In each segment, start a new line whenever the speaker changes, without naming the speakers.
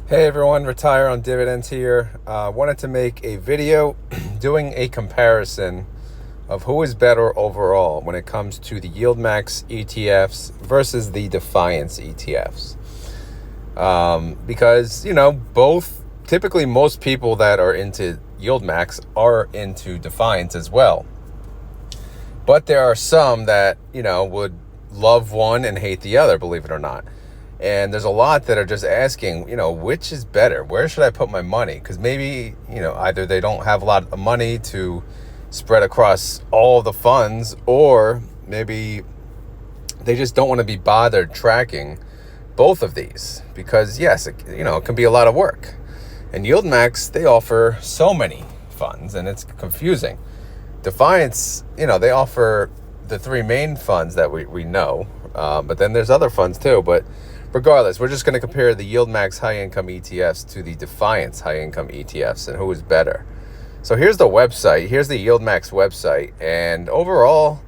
Hey everyone, Retire on Dividends here. Wanted to make a video doing a comparison of who is better overall when it comes to the YieldMax ETFs versus the Defiance ETFs. Because, both, typically most people that are into YieldMax are into Defiance as well. But there are some that, would love one and hate the other, believe it or not. And there's a lot that are just asking, which is better? Where should I put my money? Because maybe, either they don't have a lot of money to spread across all the funds, or maybe they just don't want to be bothered tracking both of these. Because yes, it can be a lot of work. And YieldMax, they offer so many funds and it's confusing. Defiance, they offer the three main funds that we know, but then there's other funds too. But regardless, we're just going to compare the YieldMax high income ETFs to the Defiance high income ETFs and who is better. So here's the website. Here's the YieldMax website. And overall,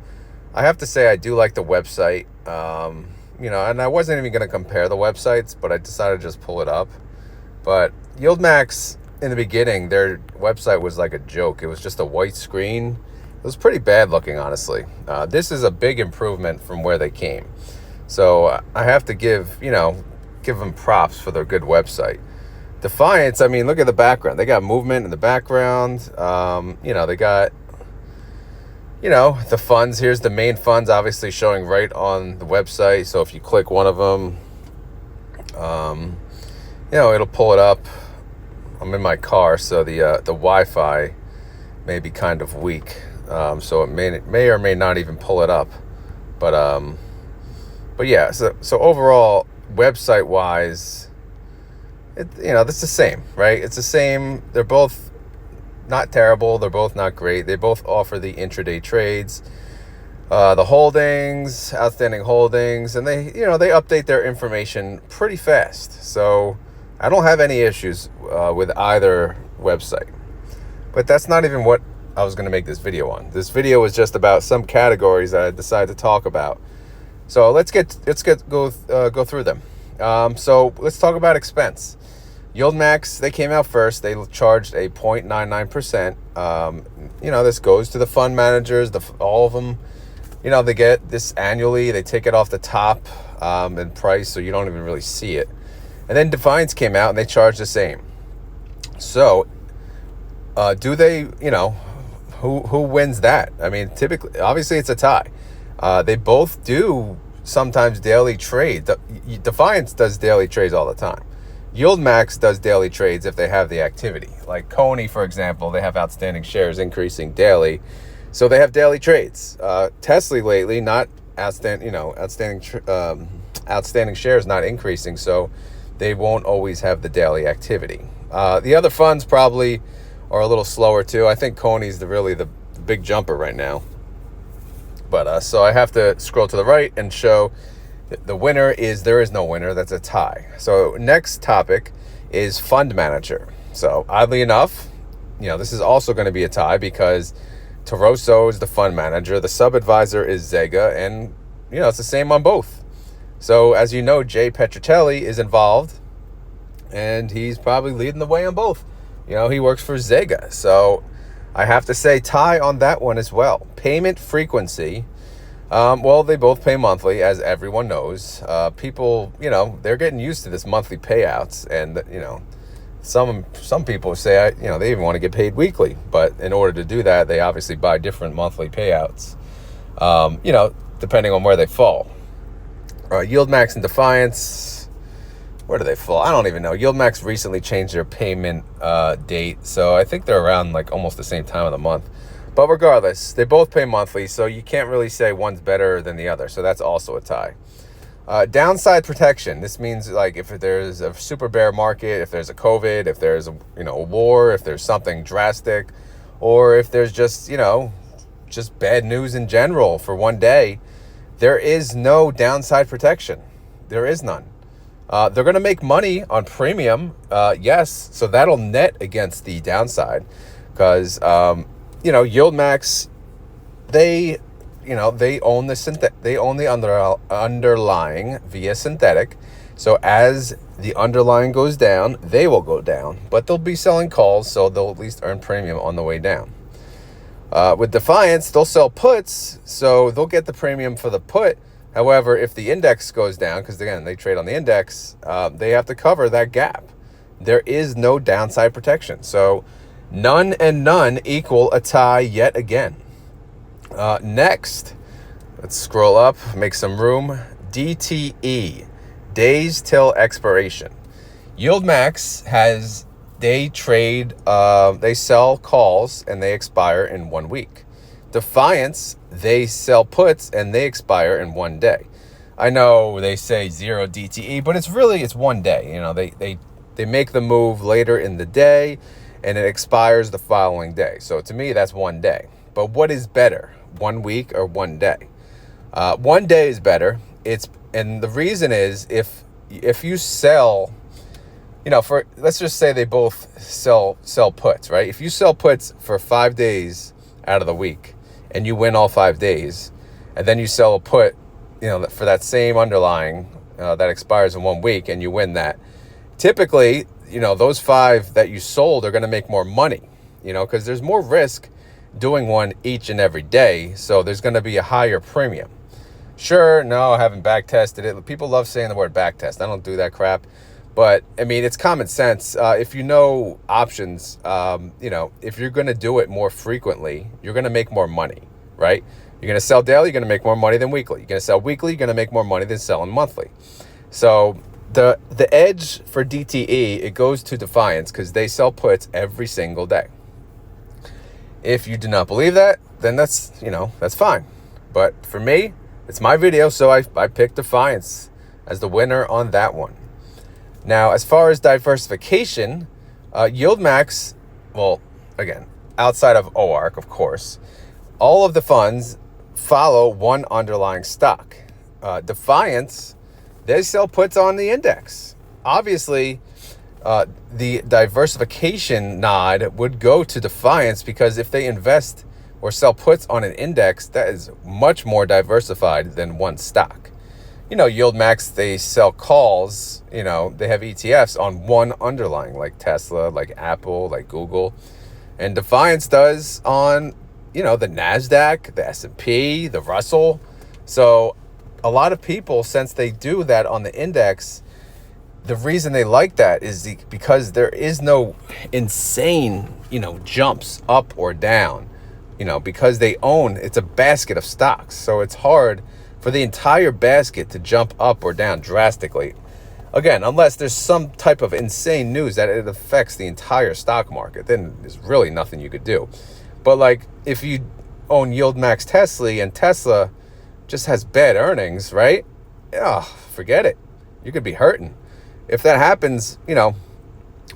I have to say I do like the website. And I wasn't even going to compare the websites, but I decided to just pull it up. But YieldMax, in the beginning, their website was like a joke. It was just a white screen. It was pretty bad looking, honestly. This is a big improvement from where they came. So I have to give them props for their good website. Defiance, look at the background. They got movement in the background. They got, the funds. Here's the main funds, obviously showing right on the website. So if you click one of them, it'll pull it up. I'm in my car, so the Wi-Fi may be kind of weak. So it may or may not even pull it up. But yeah, so overall, website-wise, it's the same, right? It's the same. They're both not terrible. They're both not great. They both offer the intraday trades, the holdings, outstanding holdings, and they update their information pretty fast. So I don't have any issues with either website. But that's not even what I was going to make this video on. This video was just about some categories that I decided to talk about. So let's go through them. So let's talk about expense. YieldMax, they came out first. They charged a 0.99%. This goes to the fund managers, all of them. They get this annually. They take it off the top in price, so you don't even really see it. And then Defiance came out and they charged the same. So do they, who wins that? Typically, obviously it's a tie. They both do sometimes daily trade. Defiance does daily trades all the time. YieldMax does daily trades if they have the activity. Like Coney, for example, they have outstanding shares increasing daily, so they have daily trades. Tesla lately, not outstanding shares not increasing, so they won't always have the daily activity. The other funds probably are a little slower too. I think Coney's the big jumper right now. But so I have to scroll to the right and show the winner there is no winner. That's a tie. So next topic is fund manager. So oddly enough, this is also going to be a tie because Toroso is the fund manager. The sub-advisor is Zega, and it's the same on both. So as you know, Jay Petrocelli is involved, and he's probably leading the way on both. He works for Zega. So I have to say tie on that one as well. Payment frequency. Well, they both pay monthly, as everyone knows. People, they're getting used to this monthly payouts, and some people say, they even want to get paid weekly. But in order to do that, they obviously buy different monthly payouts. Depending on where they fall. YieldMax and Defiance, where do they fall? I don't even know. YieldMax recently changed their payment date, so I think they're around like almost the same time of the month. But regardless, they both pay monthly, so you can't really say one's better than the other. So that's also a tie. Downside protection. This means like if there's a super bear market, if there's a COVID, if there's a war, if there's something drastic, or if there's just bad news in general for one day, there is no downside protection. There is none. They're going to make money on premium, yes, so that'll net against the downside because, YieldMax, they own the underlying via synthetic. So as the underlying goes down, they will go down, but they'll be selling calls, so they'll at least earn premium on the way down. With Defiance, they'll sell puts, so they'll get the premium for the put. However, if the index goes down, because again, they trade on the index, they have to cover that gap. There is no downside protection. So none and none equal a tie yet again. Next, let's scroll up, make some room. DTE, days till expiration. YieldMax they sell calls and they expire in 1 week. Defiance, they sell puts and they expire in 1 day. I know they say 0 DTE, but it's 1 day. You know, they make the move later in the day and it expires the following day. So to me, that's 1 day. But what is better, 1 week or 1 day? 1 day is better. And the reason is if you sell, let's just say they both sell puts, right? If you sell puts for 5 days out of the week and you win all 5 days, and then you sell a put, for that same underlying that expires in 1 week and you win that, typically, those 5 that you sold are going to make more money, because there's more risk doing one each and every day. So there's going to be a higher premium. Sure, no, I haven't back tested it. People love saying the word back test. I don't do that crap. But I mean, it's common sense. If you know options, if you're going to do it more frequently, you're going to make more money, right? You're going to sell daily, you're going to make more money than weekly. You're going to sell weekly, you're going to make more money than selling monthly. So the edge for DTE, it goes to Defiance because they sell puts every single day. If you do not believe that, then that's fine. But for me, it's my video, so I picked Defiance as the winner on that one. Now, as far as diversification, YieldMax, well, again, outside of OARC, of course, all of the funds follow one underlying stock. Defiance, they sell puts on the index. Obviously, the diversification nod would go to Defiance because if they invest or sell puts on an index, that is much more diversified than one stock. YieldMax, they sell calls, they have ETFs on one underlying, like Tesla, like Apple, like Google. And Defiance does on, the NASDAQ, the S&P, the Russell. So a lot of people, since they do that on the index, the reason they like that is because there is no insane, jumps up or down, because it's a basket of stocks. So it's hard for the entire basket to jump up or down drastically. Again, unless there's some type of insane news that it affects the entire stock market, then there's really nothing you could do. But like if you own YieldMax Tesla and Tesla just has bad earnings, right? Yeah, forget it. You could be hurting. If that happens,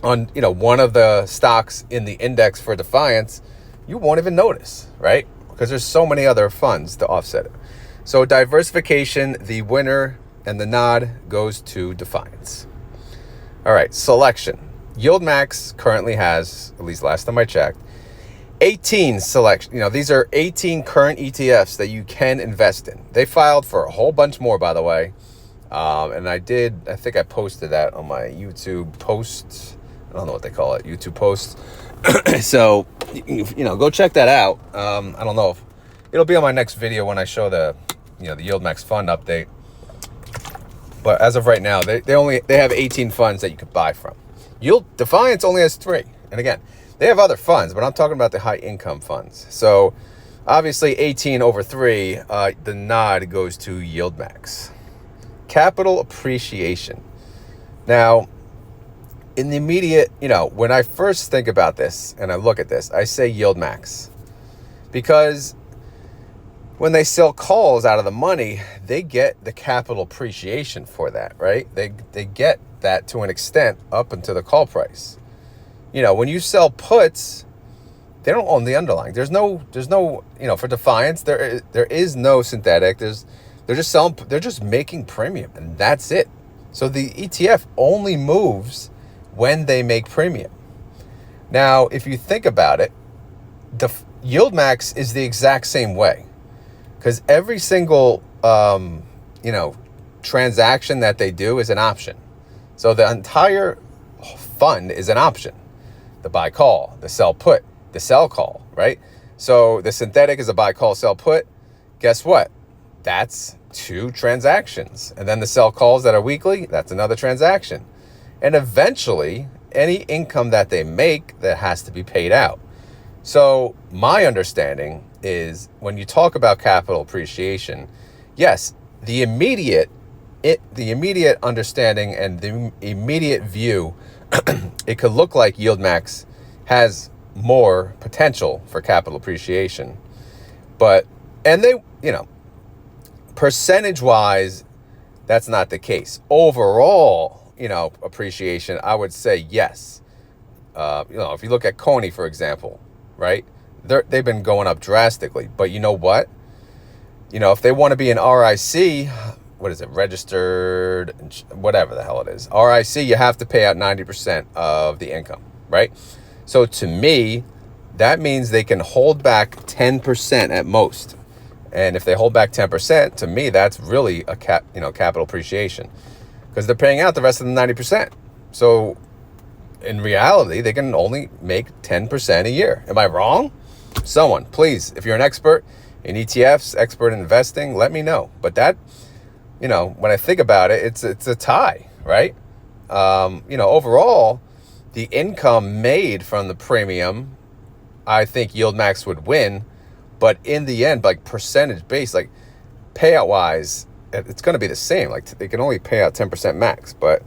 on one of the stocks in the index for Defiance, you won't even notice, right? Because there's so many other funds to offset it. So diversification, the winner and the nod goes to Defiance. All right, selection. YieldMax currently has, at least last time I checked, 18 selection. These are 18 current ETFs that you can invest in. They filed for a whole bunch more, by the way. And I think I posted that on my YouTube post. I don't know what they call it, YouTube post. So, go check that out. I don't know if it'll be on my next video when I show the YieldMax fund update. But as of right now, they have 18 funds that you could buy from. Defiance only has 3. And again, they have other funds, but I'm talking about the high income funds. So obviously 18 over 3, the nod goes to YieldMax. Capital appreciation. Now, in the immediate, when I first think about this and I look at this, I say YieldMax. Because when they sell calls out of the money, they get the capital appreciation for that, right? They get that to an extent up into the call price. When you sell puts, they don't own the underlying. There's no, for Defiance, there is no synthetic. They're just making premium, and that's it. So the ETF only moves when they make premium. Now, if you think about it, the YieldMax is the exact same way, because every single transaction that they do is an option. So the entire fund is an option. The buy call, the sell put, the sell call, right? So the synthetic is a buy call, sell put. Guess what? That's 2 transactions. And then the sell calls that are weekly, that's another transaction. And eventually, any income that they make, that has to be paid out. So my understanding is when you talk about capital appreciation, yes, the immediate understanding and the immediate view, it could look like YieldMax has more potential for capital appreciation. But, and they, percentage wise, that's not the case. Overall, appreciation, I would say yes. If you look at Coney, for example, right? They've been going up drastically. But you know what? If they want to be an RIC, what is it? Registered, whatever the hell it is. RIC, you have to pay out 90% of the income, right? So to me, that means they can hold back 10% at most. And if they hold back 10%, to me, that's really a capital appreciation, because they're paying out the rest of the 90%. So in reality, they can only make 10% a year. Am I wrong? Someone, please, if you're an expert in ETFs, expert in investing, let me know. But that, when I think about it, it's a tie, right? Overall, the income made from the premium, I think YieldMax would win. But in the end, like percentage based, like payout wise, it's going to be the same. Like they can only pay out 10% max. But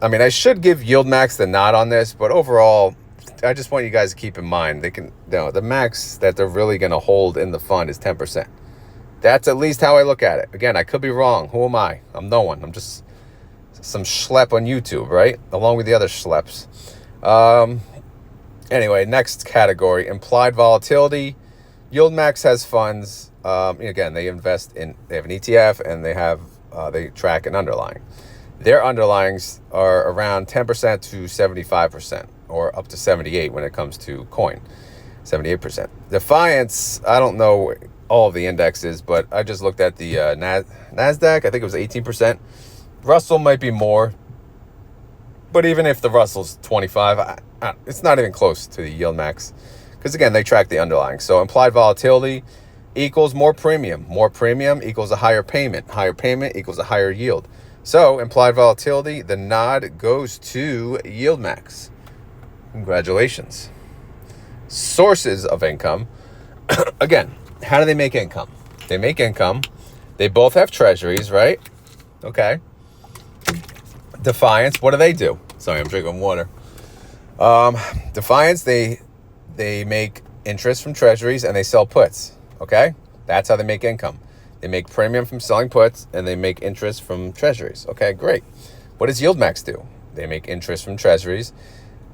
I mean, I should give YieldMax the nod on this. But overall, I just want you guys to keep in mind, the max that they're really going to hold in the fund is 10%. That's at least how I look at it. Again, I could be wrong. Who am I? I'm no one. I'm just some schlep on YouTube, right? Along with the other schleps. Anyway, next category, implied volatility. YieldMax has funds. Again, they have an ETF and they track an underlying. Their underlyings are around 10% to 75%, or up to 78% when it comes to coin, 78%. Defiance, I don't know all of the indexes, but I just looked at the NASDAQ. I think it was 18%. Russell might be more, but even if the Russell's 25, it's not even close to the YieldMax. Because again, they track the underlying. So implied volatility equals more premium. More premium equals a higher payment. Higher payment equals a higher yield. So implied volatility, the nod goes to YieldMax. Congratulations. Sources of income. Again, how do they make income? They make income. They both have treasuries, right? Okay. Defiance, what do? Sorry, I'm drinking water. Defiance, they make interest from treasuries and they sell puts, okay? That's how they make income. They make premium from selling puts and they make interest from treasuries. Okay, great. What does YieldMax do? They make interest from treasuries.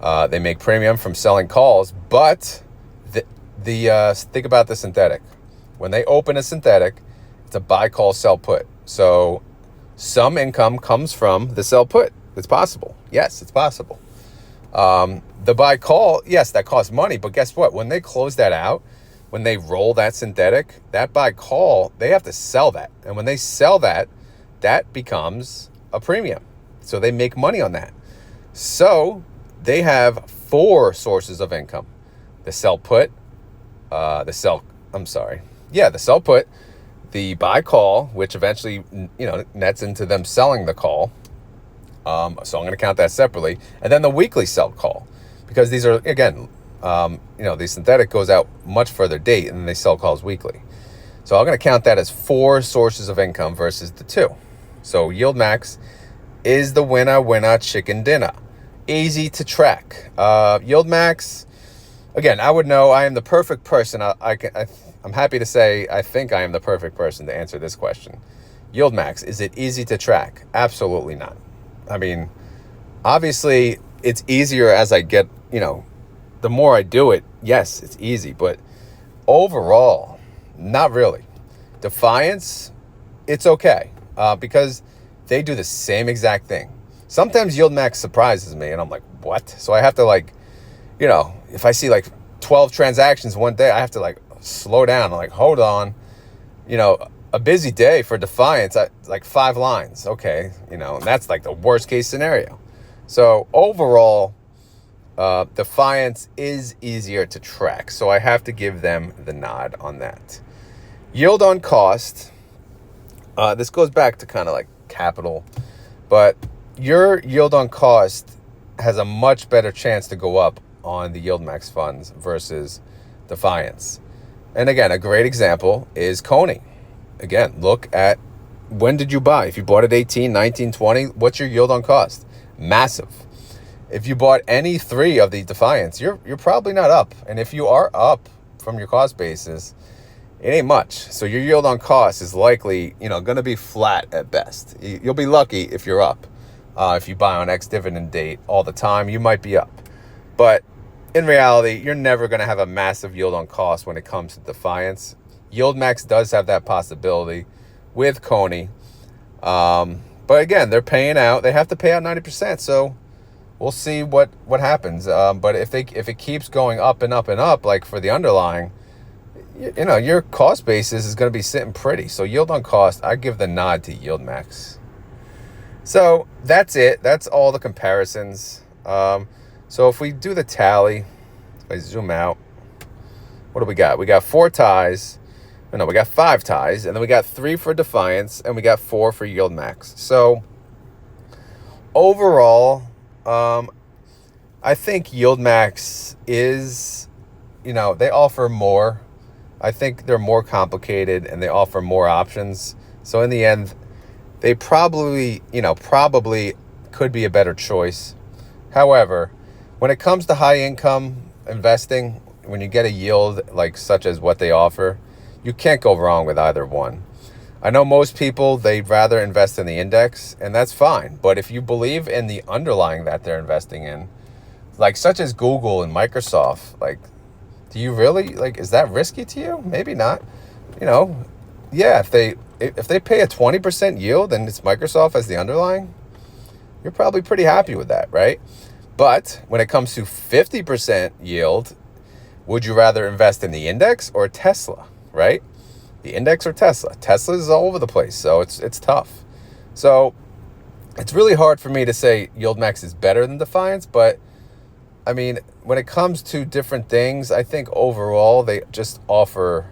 They make premium from selling calls, but think about the synthetic. When they open a synthetic, it's a buy, call, sell, put. So some income comes from the sell put. It's possible. Yes, it's possible. The buy call, yes, that costs money, but guess what? When they close that out, when they roll that synthetic, that buy call, they have to sell that. And when they sell that, that becomes a premium. So they make money on that. So they have 4 sources of income. The sell put, the sell put, the buy call, which eventually, nets into them selling the call. So I'm going to count that separately. And then the weekly sell call, because these are, again, the synthetic goes out much further date and they sell calls weekly. So I'm going to count that as 4 sources of income versus the 2. So YieldMax is the winner, chicken dinner. Easy to track. YieldMax, again, I would know. I am the perfect person. I'm happy to say I think I am the perfect person to answer this question. YieldMax, is it easy to track? Absolutely not. I mean, obviously, it's easier as I get, the more I do it, yes, it's easy. But overall, not really. Defiance, it's okay because they do the same exact thing. Sometimes YieldMax surprises me, and I'm like, what? So I have to, if I see, 12 transactions one day, I have to, slow down. I'm like, hold on. a busy day for Defiance, like 5 lines. Okay, and that's like the worst case scenario. So overall, Defiance is easier to track. So I have to give them the nod on that. Yield on cost. This goes back to kind of like capital, but your yield on cost has a much better chance to go up on the YieldMax funds versus Defiance. And again, a great example is Coney. Again, look at when did you buy? If you bought at 18, 19, 20, what's your yield on cost? Massive. If you bought any 3 of the Defiance, you're probably not up. And if you are up from your cost basis, it ain't much. So your yield on cost is likely, going to be flat at best. You'll be lucky if you're up. If you buy on ex-dividend date all the time, you might be up. But in reality, you're never going to have a massive yield on cost when it comes to Defiance. YieldMax does have that possibility with Coney. But again, they're paying out. They have to pay out 90%. So we'll see what happens. But if it keeps going up and up and up, like for the underlying, your cost basis is going to be sitting pretty. So yield on cost, I give the nod to YieldMax. So that's it. That's all the comparisons. So if we do the tally, if I zoom out, what do we got? We got 4 ties. No, we got 5 ties. And then we got 3 for Defiance. And we got 4 for YieldMax. So overall, I think YieldMax is, they offer more. I think they're more complicated and they offer more options. So in the end, they probably could be a better choice. However, when it comes to high income investing, when you get a yield like such as what they offer, you can't go wrong with either one. I know most people, they'd rather invest in the index, and that's fine. But if you believe in the underlying that they're investing in, like such as Google and Microsoft, like, do you really, is that risky to you? Maybe not. Yeah, if they pay a 20% yield and it's Microsoft as the underlying, you're probably pretty happy with that, right? But when it comes to 50% yield, would you rather invest in the index or Tesla, right? The index or Tesla? Tesla is all over the place, so it's tough. So it's really hard for me to say YieldMax is better than Defiance, but I mean, when it comes to different things, I think overall they just offer,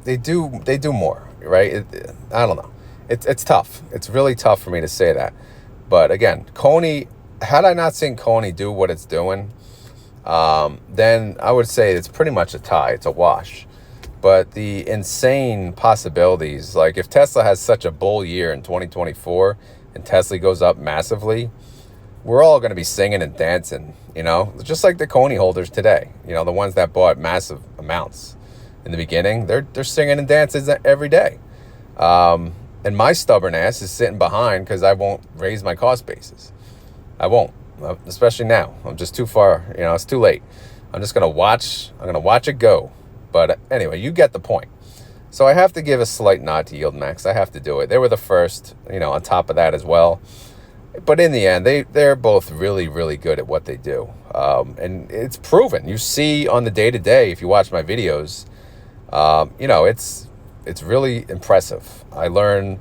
they do more, right? I don't know. It's tough. It's really tough for me to say that. But again, Coney, had I not seen Coney do what it's doing, then I would say it's pretty much a tie. It's a wash. But the insane possibilities, like if Tesla has such a bull year in 2024 and Tesla goes up massively, we're all going to be singing and dancing, just like the Coney holders today, the ones that bought massive amounts in the beginning, they're singing and dancing every day. And my stubborn ass is sitting behind because I won't raise my cost basis. I won't, especially now. I'm just too far, it's too late. I'm just going to watch it go. But anyway, you get the point. So I have to give a slight nod to YieldMax. I have to do it. They were the first, on top of that as well. But in the end, they're both really, really good at what they do. And it's proven. You see on the day-to-day, if you watch my videos, it's really impressive. I learn,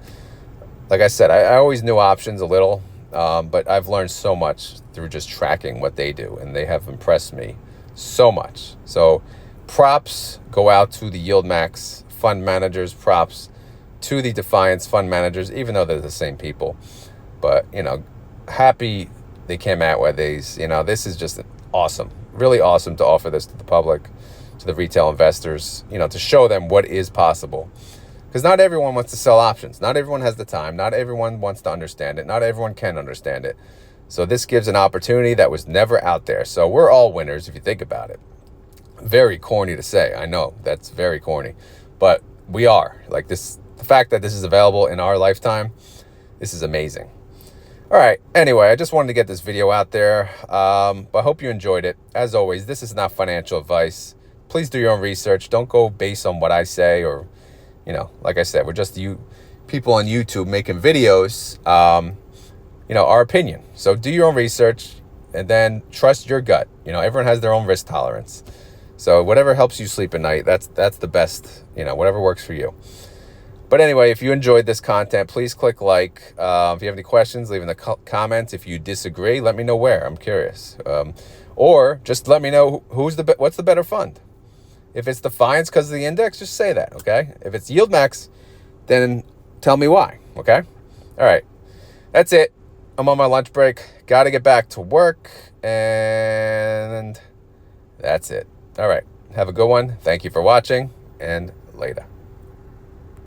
like I said, I always knew options a little, but I've learned so much through just tracking what they do. And they have impressed me so much. So props go out to the YieldMax fund managers, props to the Defiance fund managers, even though they're the same people. But, happy they came out with these. This is just awesome. Really awesome to offer this to the public, to the retail investors, to show them what is possible. Because not everyone wants to sell options. Not everyone has the time. Not everyone wants to understand it. Not everyone can understand it. So this gives an opportunity that was never out there. So we're all winners if you think about it. Very corny to say. I know that's very corny. But we are. Like this, the fact that this is available in our lifetime, this is amazing. All right. Anyway, I just wanted to get this video out there. But I hope you enjoyed it. As always, this is not financial advice. Please do your own research. Don't go based on what I say or, like I said, we're just people on YouTube making videos, our opinion. So do your own research and then trust your gut. Everyone has their own risk tolerance. So whatever helps you sleep at night, that's the best, whatever works for you. But anyway, if you enjoyed this content, please click like. If you have any questions, leave in the comments. If you disagree, let me know where. I'm curious. Or just let me know what's the better fund. If it's Defiance because of the index, just say that, okay? If it's YieldMax, then tell me why, okay? All right. That's it. I'm on my lunch break. Got to get back to work. And that's it. All right. Have a good one. Thank you for watching, and later.